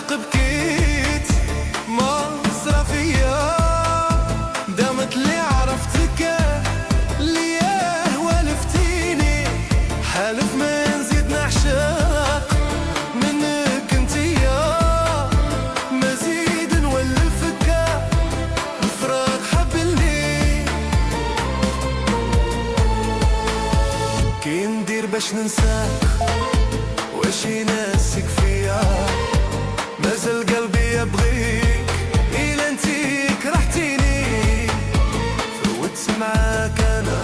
الفراق بكيت مصرفية، دامت اللي عرفتك لياه والفتيني، حالف ما نزيد نعشق منك انتيا، مزيد نولفك الفراق حبلي. كي ندير باش ننساك واش يناسك فيا، مازال قلبي يبغيك إلا انتي كرهتيني، فوت معاك أنا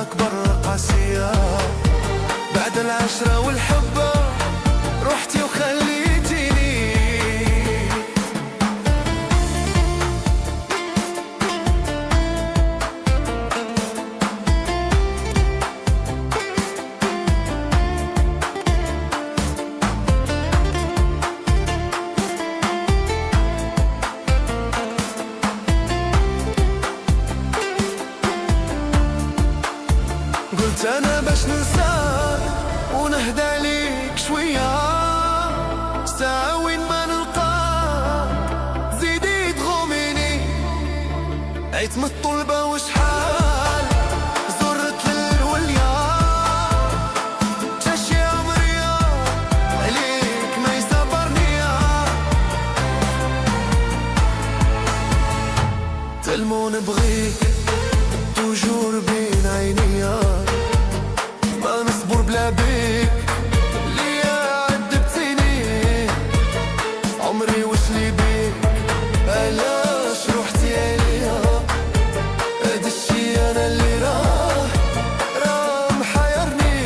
أكبر قاسية، بعد العشرة والحب رحتي وخليتيني. قلت أنا باش ننساك ونهدى عليك شوية، ساعة وين ما نلقاك زيدي تغوميني، عيت من الطلبة وشحال زرت للوليا، تمشي عمري عليك ما يصبرني، تلمو نبغيك توجور بين عينيا، ما نصبر بلا بيك ليا عذبتيني، عمري وشلي بيك علاش روحتي عليا، هاد الشي انا اللي راه محيرني.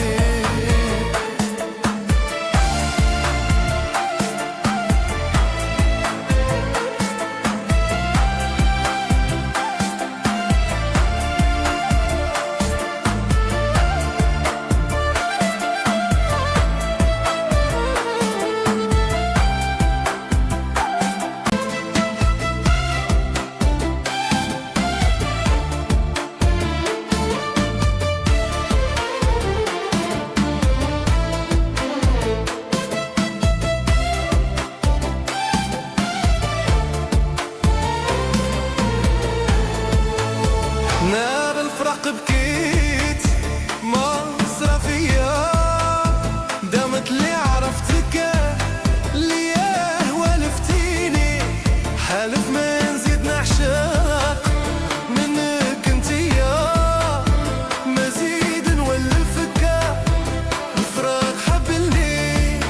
نار الفراق بكيت مصرفية، دامت اللي عرفتك لياه والفتيني، حالف ما نزيد نعشق منك انتيا، مزيد نولفك الفراق حبلي.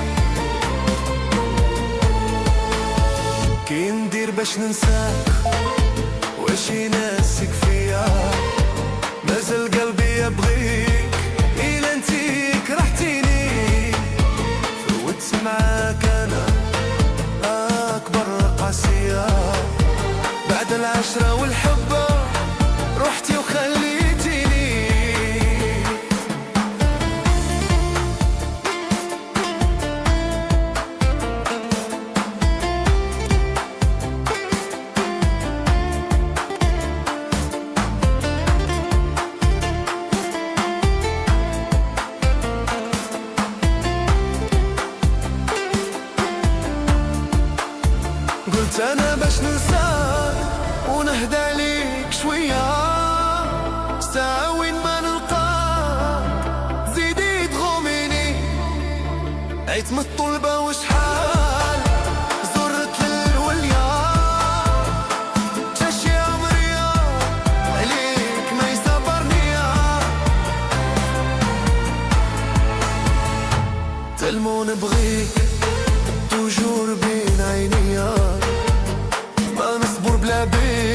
كي ندير باش ننساك واش يناسك فيا، مازال قلبي يبغيك إلا انتي كرهتيني، فوت معاك أنا أكبر قاسية، بعد العشرة والحب رحتي وخليتيني. قلت أنا باش ننساك ونهدى عليك شوية، ساعة وين ما نلقاك زيدي تغوميني، عيت من الطلبة وشحال زرت للوليا، تمشي عمري عليك ما يصبرني، تلمو نبغيك توجور بين عينيا، ما نصبر بلا بيك